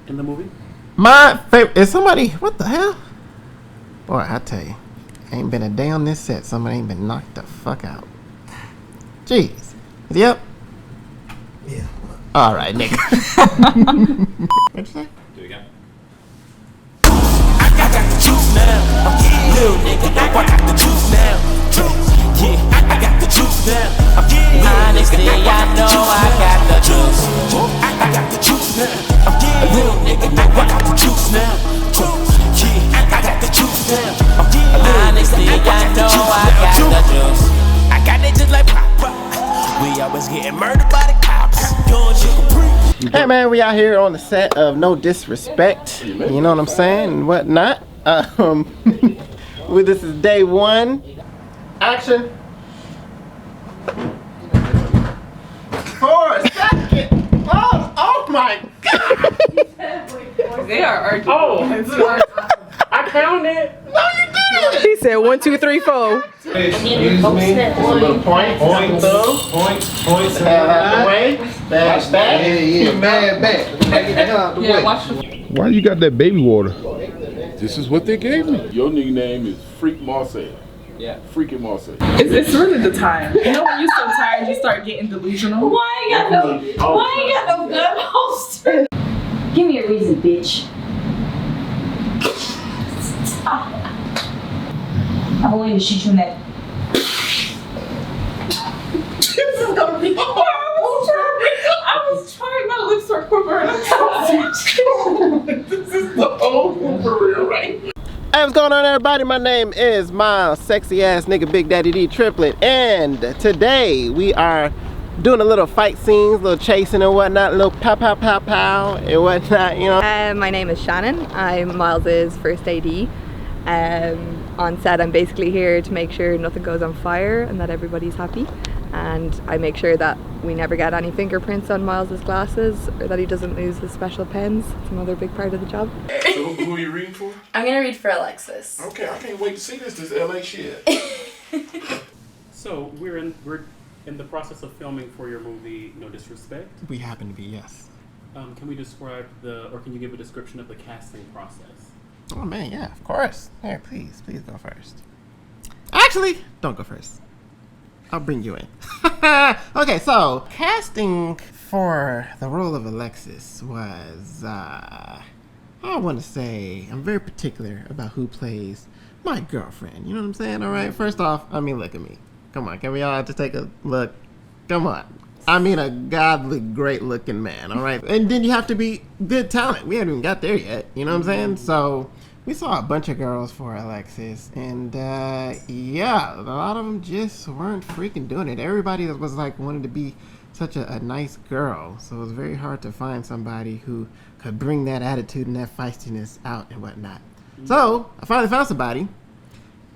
in the movie? My favorite is somebody. What the hell? Boy, I tell you, ain't been a day on this set. Somebody ain't been knocked the fuck out. Jeez. Yep. Yeah. All right, nigga. What'd you say? Do it again. I got the juice now. Little nigga, I got the juice now. Yeah, I got the juice now. Honestly, I know I got the juice. I got the juice now. Little nigga, I got the juice now. Yeah, I got the juice now. Honestly, I know I got the juice. I got it just like pop. We always getting murdered by the cops. Hey man, we out here on the set of No Disrespect. You know what I'm saying and whatnot. This is day one. Action. For a second. Oh my God. They are arguing. Oh, I counted. No, you didn't. He said 1, 2, 3, 4. Excuse me. A little point. Points. Out the way. Back. Yeah, bad back. Get the hell out the way. Watch. Why you got that baby water? This is what they gave me. Your nickname is Freak Marseille. Yeah. Freaking Marseille. It's really the time. You know when you're so tired, you start getting delusional. Why ain't got no gun holster? Give me a reason, bitch. I'm willing to shoot you in that. This is gonna be I was trying, my lips are quivering. This is the old one for real, right? Hey, what's going on, everybody? My name is Miles, sexy ass nigga, Big Daddy D Triplet, and today we are doing a little fight scenes, a little chasing and whatnot, a little pow and whatnot, you know. My name is Shannon. I'm Miles's first AD. On set, I'm basically here to make sure nothing goes on fire and that everybody's happy. And I make sure that we never get any fingerprints on Miles's glasses or that he doesn't lose his special pens. It's another big part of the job. So who are you reading for? I'm gonna read for Alexis. Okay, I can't wait to see this LA shit. So we're in the process of filming for your movie No Disrespect. We happen to be, yes. Can we describe can you give a description of the casting process? Oh man, yeah, of course. Here, please go first. Actually, don't go first. I'll bring you in. Okay, so casting for the role of Alexis was, I want to say, I'm very particular about who plays my girlfriend. You know what I'm saying? All right, first off, I mean, look at me. Come on, can we all just take a look? Come on. I mean, a godly, great looking man, all right? And then you have to be good talent. We haven't even got there yet, you know what I'm saying? So we saw a bunch of girls for Alexis, and yeah, a lot of them just weren't freaking doing it. Everybody was like wanted to be such a nice girl, so it was very hard to find somebody who could bring that attitude and that feistiness out and whatnot. So I finally found somebody,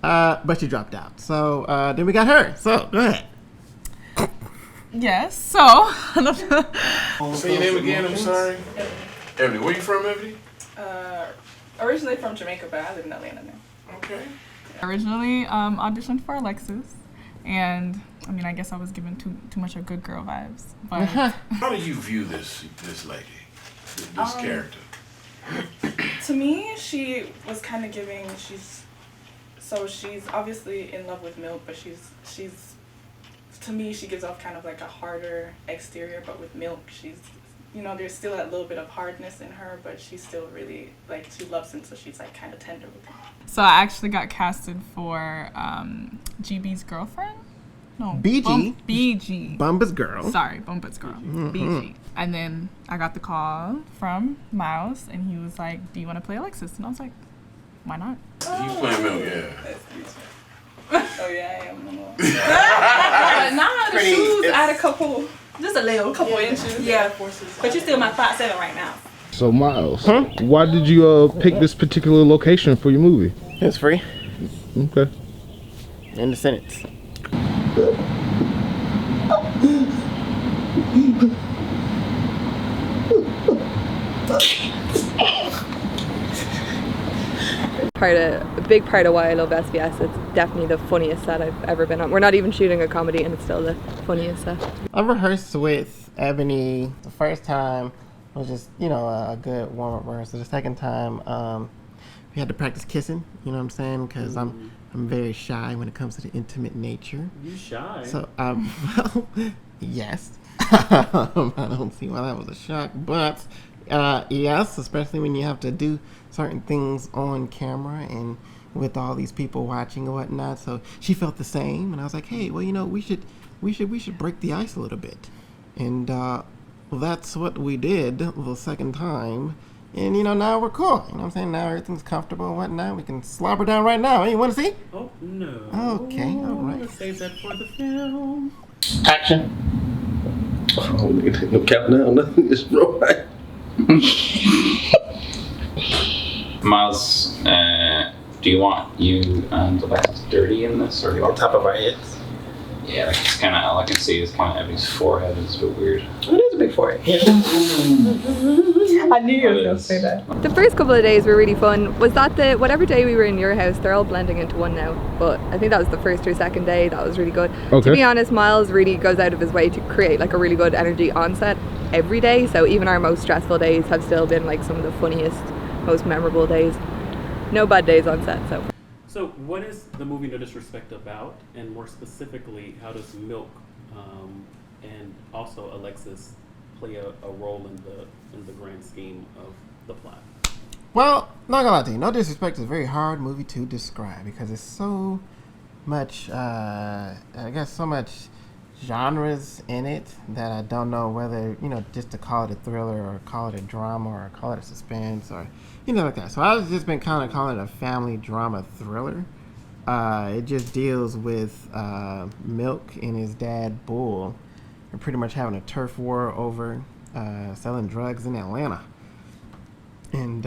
but she dropped out. So then we got her. So go ahead. Yes, so. Say your name again, I'm sorry. Ebony, where you from, Ebony? Originally from Jamaica, but I live in Atlanta now. Okay. Originally auditioned for Alexis, and I mean, I guess I was given too much of good girl vibes. But How do you view this lady, this character? To me, she was kind of giving, she's obviously in love with Milk, but she's to me, she gives off kind of like a harder exterior, but with Milk, she's, you know, there's still that little bit of hardness in her, but she's still really, like, she loves him, so she's like kind of tender with him. So I actually got casted for GB's girlfriend? No. BG. BG. Bumba's girl. Sorry, Bumba's girl. Mm-hmm. BG. And then I got the call from Miles, and he was like, do you want to play Alexis? And I was like, why not? You playing Milk, yeah. Oh yeah, I am. Nah, the shoes add a couple, just a couple inches. Yeah, but you're still my 5'7" right now. So Miles, why did you pick this particular location for your movie? It's free. Okay. In the sentence. A big part of why I love SVS. It's definitely the funniest set I've ever been on. We're not even shooting a comedy, and it's still the funniest set. I rehearsed with Ebony the first time was just, you know, a good warm-up rehearsal. The second time, we had to practice kissing, you know what I'm saying? Because I'm very shy when it comes to the intimate nature. You shy? So, well, yes. I don't see why that was a shock, but yes, especially when you have to do certain things on camera and with all these people watching and whatnot. So she felt the same, and I was like, hey, well, you know, we should break the ice a little bit, and that's what we did the second time. And, you know, now we're cool. You know what I'm saying? Now everything's comfortable and whatnot. We can slobber down right now. Hey, you want to see? Oh, no. Okay, all right. Let's save that for the film. Action. Oh, nigga, no countdown, nothing. It's right. Miles, do you want you and Alexis dirty in this, or do you want On top of our heads. Yeah, like it's kind of, all I can see is kind of Evie's forehead. It's a bit weird. It is a big forehead. I knew you were going to say that. The first couple of days were really fun. Was that whatever day we were in your house, they're all blending into one now. But I think that was the first or second day. That was really good. Okay. To be honest, Miles really goes out of his way to create like a really good energy on set every day. So even our most stressful days have still been like some of the funniest, most memorable days. No bad days on set, so. So what is the movie No Disrespect about? And more specifically, how does Milk and also Alexis play a role in the grand scheme of the plot? Well, not gonna lie to you, No Disrespect is a very hard movie to describe because it's so much, I guess, so much genres in it that I don't know whether, you know, just to call it a thriller or call it a drama or call it a suspense or, you know, like that. So I've just been kind of calling it a family drama thriller. It just deals with Milk and his dad, Bull. They're pretty much having a turf war over selling drugs in Atlanta. And,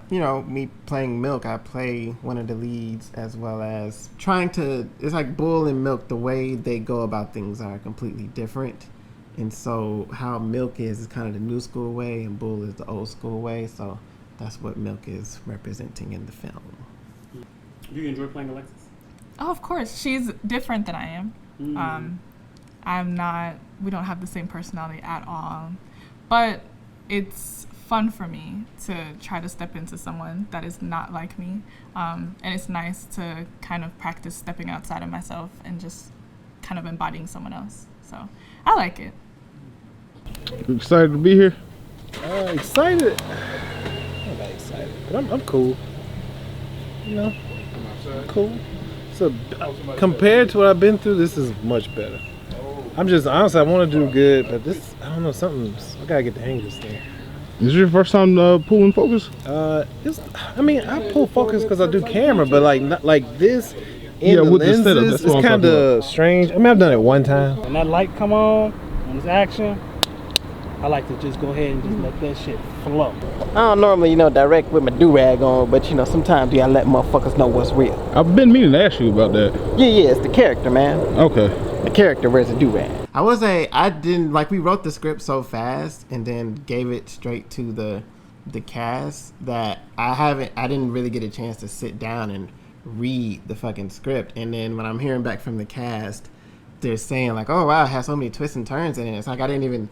you know, me playing Milk, I play one of the leads as well as trying to, it's like Bull and Milk, the way they go about things are completely different. And so how Milk is kind of the new school way and Bull is the old school way. So that's what Milk is representing in the film. Do you enjoy playing Alexis? Oh, of course. She's different than I am. I'm not, we don't have the same personality at all. But it's fun for me to try to step into someone that is not like me. And it's nice to kind of practice stepping outside of myself and just kind of embodying someone else. So I like it. You excited to be here? Excited? I'm not excited, but I'm cool. You know, cool. So compared to what I've been through, this is much better. I'm just, honestly, I want to do good, but this, I don't know, I gotta get the hang of this thing. Is this your first time pulling focus? I mean, I pull focus because I do camera, but like not like this. In the with lenses, the setup, that's what it's I'm kind talking of strange. I mean, I've done it one time. When that light come on this action, I like to just go ahead and just let that shit flow. I don't normally, you know, direct with my do-rag on, but, you know, sometimes you gotta let motherfuckers know what's real. I've been meaning to ask you about that. Yeah, it's the character, man. Okay. The character wears a do-rag. I will say, I didn't, like, we wrote the script so fast and then gave it straight to the cast that I didn't really get a chance to sit down and read the fucking script. And then when I'm hearing back from the cast, they're saying like, oh wow, it has so many twists and turns in it. It's like I didn't even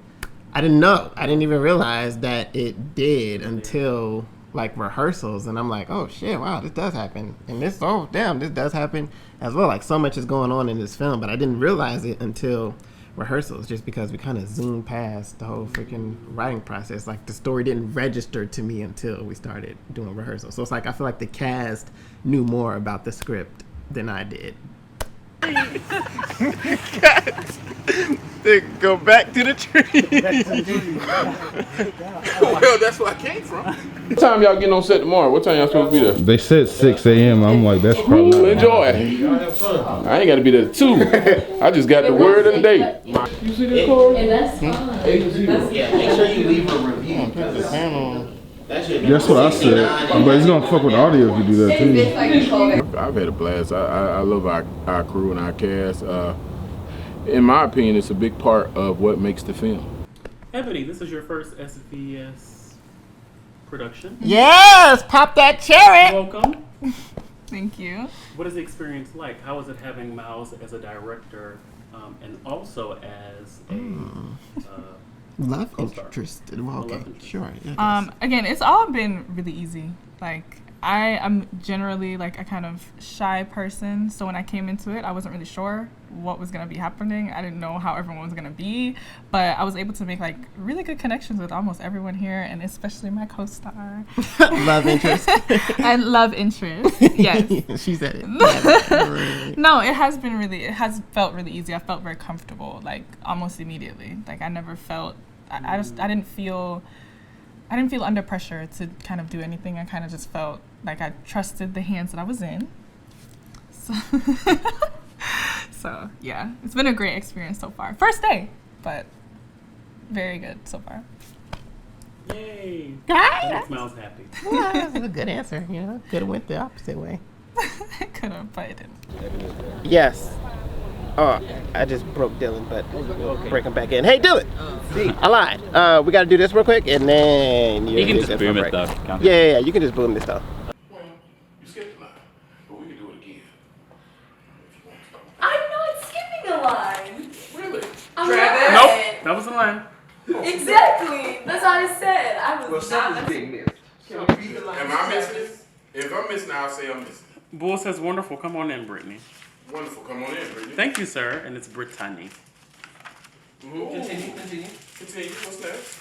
realize that it did until like rehearsals. And I'm like, oh shit, wow, this does happen. And this does happen as well. Like so much is going on in this film, but I didn't realize it until rehearsals, just because we kind of zoomed past the whole freaking writing process. Like the story didn't register to me until we started doing rehearsals. So it's like I feel like the cast knew more about the script than I did. They go back to the tree. Well, that's where I came from. What time y'all getting on set tomorrow? What time y'all supposed to be there? They said 6 a.m. I'm like, that's probably Ooh, enjoy. I ain't got to be there at 2. I just got the word of the day. You see this, Corey? And that's fine. Yeah, make sure you leave a review. That's what I said. But it's gonna fuck with the audio if you do that too. I've had a blast. I love our crew and our cast. In my opinion, it's a big part of what makes the film. Ebony, this is your first SVS production. Yes, pop that cherry. Welcome. Thank you. What is the experience like? How is it having Miles as a director and also as a Love co-star. interest. Well, okay, Love interest. sure. Yeah, Again, it's all been really easy. Like, I am generally like a kind of shy person, so when I came into it, I wasn't really sure what was gonna be happening. I didn't know how everyone was gonna be, but I was able to make like really good connections with almost everyone here, and especially my co-star. Love interest. And love interest. Yes. She said it. No, it has felt really easy. I felt very comfortable, like almost immediately. Like I never felt, I didn't feel under pressure to kind of do anything. I kind of just felt like I trusted the hands that I was in. So yeah, it's been a great experience so far. First day, but very good so far. Yay! That makes Miles happy. Well, that's a good answer. You know, could have went the opposite way. I could have, but it didn't. Yes. Oh, I just broke Dylan, but we'll break him back in. Hey, Dylan! I lied. We got to do this real quick, and then You can just boom it though. Yeah. You can just boom this though. You skipped the line, but we can do it again. I'm not skipping a line. Really? I'm Nope, not. that was the line. Exactly. That's what I said. I was not. being missed. Am I missing it? If I'm missing, I'll say I'm missing. Bull says wonderful. Come on in, Brittany. Wonderful. Come on in, Brittany. Thank you, sir. And it's Brittany. Continue. What's next?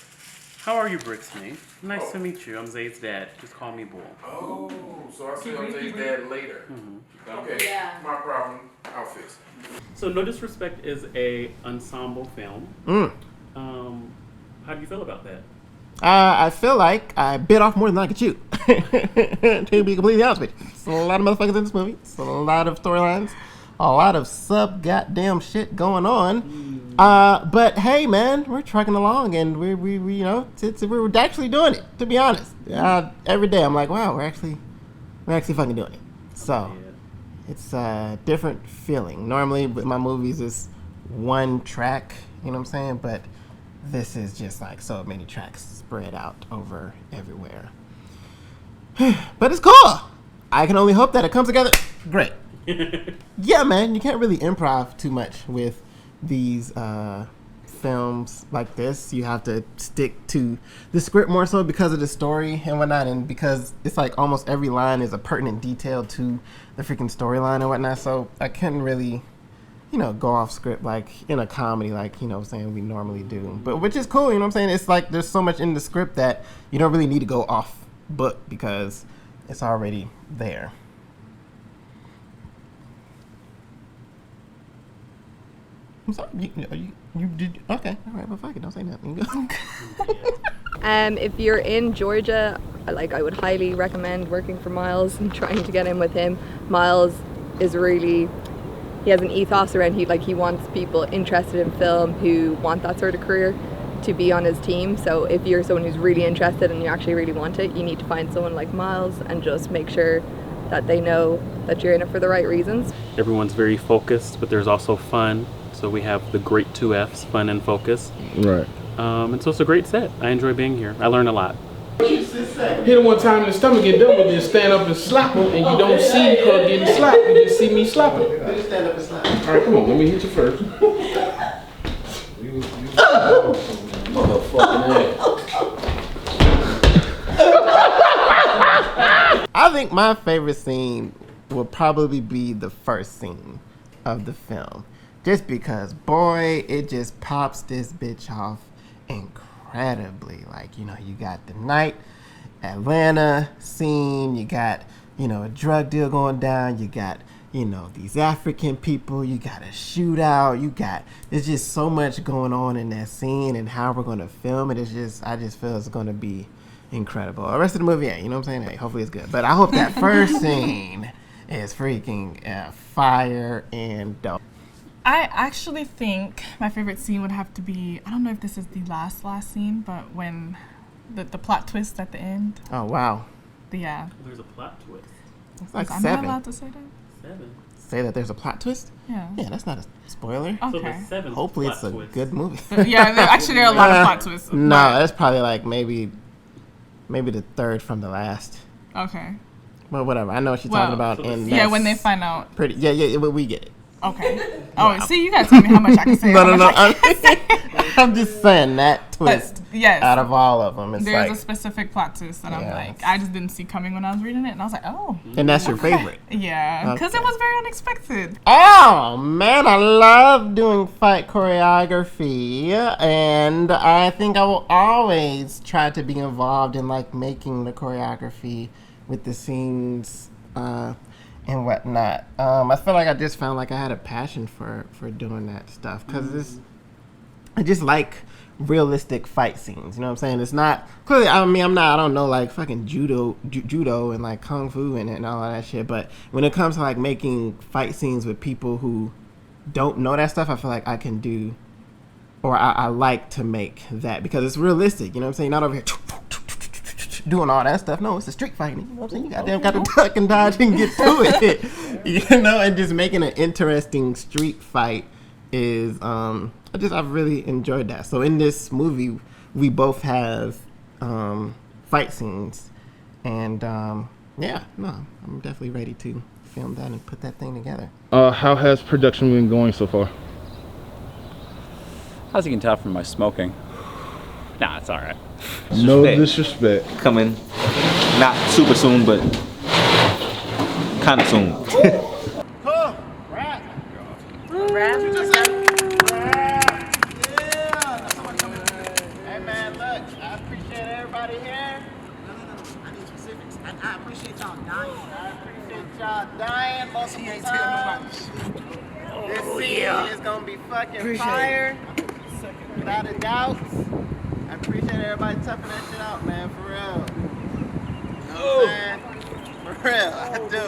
How are you, Brittany? Nice to meet you. I'm Zay's dad. Just call me Bull. Oh, so I say I'm Zay's dad later. Okay, Yeah. my problem. I'll fix it. So No Disrespect is a ensemble film. How do you feel about that? I feel like I bit off more than I could chew. To be completely honest with you. It's a lot of motherfuckers in this movie. It's a lot of storylines. A lot of sub-goddamn shit going on. But hey, man, we're trucking along, and we you know, we're actually doing it, to be honest. Every day I'm like, wow, we're actually fucking doing it. So, it's a different feeling. Normally, with my movies, it's one track, you know what I'm saying? But this is just like so many tracks spread out over everywhere. But it's cool. I can only hope that it comes together great. Yeah, man, you can't really improv too much with these films like this. You have to stick to the script more so because of the story and whatnot, and because it's like almost every line is a pertinent detail to the freaking storyline and whatnot. So I couldn't really, you know, go off script like in a comedy, like, you know what I'm saying, we normally do. But which is cool, you know what I'm saying? It's like there's so much in the script that you don't really need to go off book because it's already there. I'm sorry, you did, okay, all right, well, fuck it, don't say nothing. If you're in Georgia, like, I would highly recommend working for Miles and trying to get in with him. Miles is really, he has an ethos around, he wants people interested in film who want that sort of career to be on his team. So if you're someone who's really interested and you actually really want it, you need to find someone like Miles and just make sure that they know that you're in it for the right reasons. Everyone's very focused, but there's also fun. So we have the great 2 F's, fun and focus. Right. And so it's a great set. I enjoy being here. I learn a lot. Hit her one time in the stomach, get done with it, stand up and slap her, and you don't see her getting slapped, you just see me slapping. Stand up and slap. All right, come on, let me hit you first. Motherfucking ass. I think my favorite scene will probably be the first scene of the film. Just because, boy, it just pops this bitch off incredibly. Like, you know, you got the night, Atlanta scene, you got, you know, a drug deal going down, you got, you know, these African people, you got a shootout, there's just so much going on in that scene, and how we're going to film it is just, I just feel it's going to be incredible. The rest of the movie, yeah, you know what I'm saying? Hey, hopefully it's good. But I hope that first scene is freaking fire and dope. I actually think my favorite scene would have to be, I don't know if this is the last scene, but when the plot twist at the end. Oh, wow. Yeah. There's a plot twist. It's like I'm 7. not allowed to say that? 7. Say that there's a plot twist? Yeah. Yeah, that's not a spoiler. Okay. So the 7th Hopefully plot it's a twist. good movie. Yeah, actually there are a lot of plot twists. No, that's probably like maybe the 3rd from the last. Okay. Well, whatever. I know what you're talking about. And yeah, when they find out. Yeah, we get it. Okay. Oh, see, you gotta tell me how much I can say. No. I'm just saying that twist. Yes. Out of all of them, it's there's like a specific plot twist that I'm like, I just didn't see coming when I was reading it, and I was like, oh. And that's your favorite. Yeah, because it was very unexpected. Oh man, I love doing fight choreography, and I think I will always try to be involved in like making the choreography with the scenes and whatnot. I feel like I just found like I had a passion for doing that stuff because I just like realistic fight scenes. You know what I'm saying? It's not clearly. I don't know like fucking judo and like kung fu and all of that shit. But when it comes to like making fight scenes with people who don't know that stuff, I feel like I can do, or I like to make that because it's realistic. You know what I'm saying? Not over here doing all that stuff. No, it's a street fighting. You know what I'm saying? You goddamn got to duck and dodge and get to it. You know, and just making an interesting street fight is I've really enjoyed that. So in this movie, we both have fight scenes, and I'm definitely ready to film that and put that thing together. How has production been going so far? As you can tell from my smoking. Nah, it's alright. No disrespect. Coming, not super soon, but kind of soon. Cool. Rap. Hey man, look, I appreciate everybody here. No. I need specifics. I appreciate y'all dying. I appreciate y'all dying multiple times. This scene is gonna be fucking fire. Without a doubt. I appreciate everybody toughing that shit out, man, for real. You know what I'm saying? For real, I do.